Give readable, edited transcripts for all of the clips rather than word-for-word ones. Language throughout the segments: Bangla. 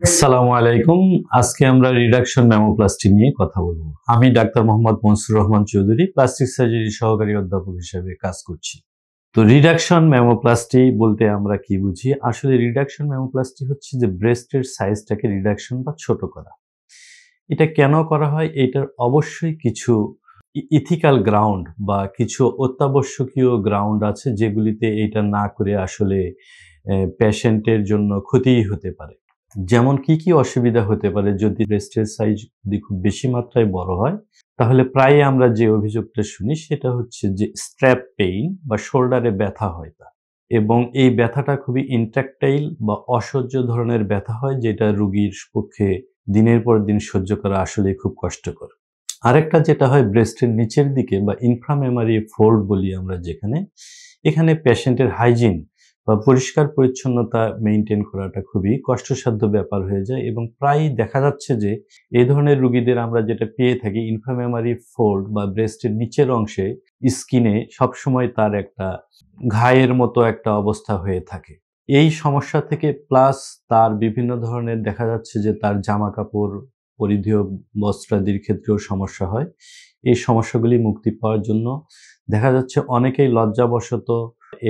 আসসালামু আলাইকুম। আজকে আমরা রিডাকশন ম্যামোপ্লাস্টি নিয়ে কথা বলবো। আমি doctor Mohammad Mansur Rahman Chowdhury, plastic surgery সহকারী অধ্যাপক হিসেবে কাজ করছি। তো রিডাকশন ম্যামোপ্লাস্টি বলতে আমরা কি বুঝি? আসলে রিডাকশন ম্যামোপ্লাস্টি হচ্ছে যে ব্রেস্টের সাইজটাকে রিডাকশন বা ছোট করা। এটা কেন করা হয়? এটার অবশ্যই কিছু ইথিক্যাল গ্রাউন্ড বা কিছু অত্যাবশ্যকীয় গ্রাউন্ড আছে যেগুলিতে এটা না করে আসলে পেশেন্টের জন্য ক্ষতিই হতে পারে। যেমন কি অসুবিধা হতে পারে যদি ব্রেস্টের সাইজ যদি খুব বেশি মাত্রায় বড় হয়, তাহলে প্রায়ই আমরা যে অভিযোগটা শুনি সেটা হচ্ছে যে স্ট্র্যাপ পেইন বা শোল্ডারে ব্যথা হয় তার। এবং এই ব্যথাটা খুবই ইনট্রাকটাইল বা অসহ্য ধরনের ব্যথা হয় যেটা রোগীর পক্ষে দিনের পর দিন সহ্য করা আসলেই খুব কষ্টকর। আরেকটা যেটা হয় ব্রেস্টের নিচের দিকে বা ইনফ্রামেমারি ফোল্ড বলি আমরা যেখানে, এখানে পেশেন্টের হাইজিন বা পরিষ্কার পরিচ্ছন্নতা মেইনটেইন করাটা খুবই কষ্টসাধ্য ব্যাপার হয়ে যায় এবং প্রায়ই দেখা যাচ্ছে যে এই ধরনের রোগীদের আমরা যেটা পেয়ে থাকি ইনফ্রামেমারি ফোল্ড বা ব্রেস্টের নিচের অংশে স্কিনে সবসময় তার একটা ঘায়ের মতো একটা অবস্থা হয়ে থাকে। এই সমস্যা থেকে প্লাস তার বিভিন্ন ধরনের দেখা যাচ্ছে যে তার জামাকাপড়, পরিধেয় বস্ত্রাদির ক্ষেত্রেও সমস্যা হয়। এই সমস্যাগুলি মুক্তি পাওয়ার জন্য দেখা যাচ্ছে অনেকেই লজ্জাবশত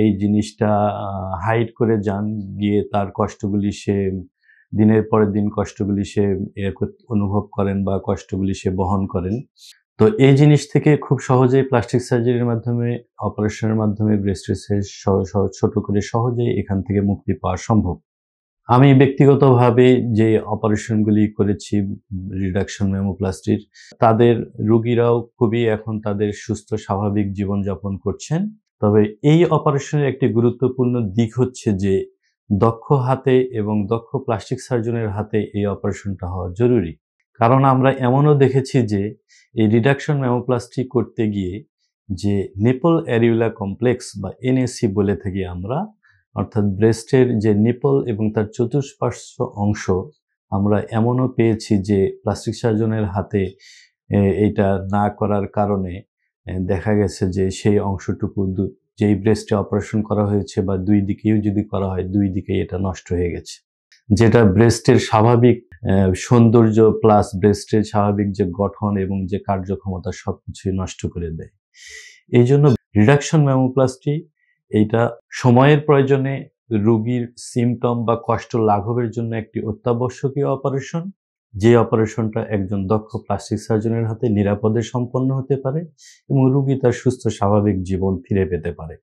এই জিনিসটা হাইড করে যান, গিয়ে তার কষ্টগুলি সে দিনের পর দিন কষ্টগুলি সে অনুভব করেন বা কষ্টগুলি সে বহন করেন। তো এই জিনিস থেকে খুব সহজেই প্লাস্টিক সার্জারির মাধ্যমে, অপারেশনের মাধ্যমে ব্রেস্টের সাইজ ছোট করে সহজেই এখান থেকে মুক্তি পাওয়া সম্ভব। আমি ব্যক্তিগতভাবে যে অপারেশনগুলি করেছি রিডাকশন ম্যামোপ্লাস্টির, তাদের রোগীরাও খুবই এখন তাদের সুস্থ স্বাভাবিক জীবনযাপন করছেন। তবে এই অপারেশনের একটি গুরুত্বপূর্ণ দিক হচ্ছে যে দক্ষ হাতে এবং দক্ষ প্লাস্টিক সার্জনের হাতে এই অপারেশনটা হওয়া জরুরি। কারণ আমরা এমনও দেখেছি যে এই রিডাকশন ম্যামোপ্লাস্টি করতে গিয়ে যে নিপল অ্যারিউলা কমপ্লেক্স বা এনএসি বলে থাকি আমরা, অর্থাৎ ব্রেস্টের যে নিপল এবং তার চতুষ্পার্শ্ব অংশ, আমরা এমনও পেয়েছি যে প্লাস্টিক সার্জনের হাতে এইটা না করার কারণে দেখা গেছে যে সেই অংশটুকু যেই ব্রেস্টে অপারেশন করা হয়েছে বা দুই দিকেও যদি করা হয়, দুই দিকেই এটা নষ্ট হয়ে গেছে। যেটা ব্রেস্টের স্বাভাবিক সৌন্দর্য প্লাস ব্রেস্টের স্বাভাবিক যে গঠন এবং যে কার্যক্ষমতা সবকিছুই নষ্ট করে দেয়। এইজন্য রিডাকশন ম্যামোপ্লাস্টি এইটা সময়ের প্রয়োজনে রোগীর সিম্পটম বা কষ্ট লাঘবের জন্য একটি অত্যাবশ্যকীয় অপারেশন, যে অপারেশনটা একজন দক্ষ প্লাস্টিক সার্জনের হাতে নিরাপদে সম্পন্ন হতে পারে এবং রোগী তার সুস্থ স্বাভাবিক জীবন ফিরে পেতে পারে।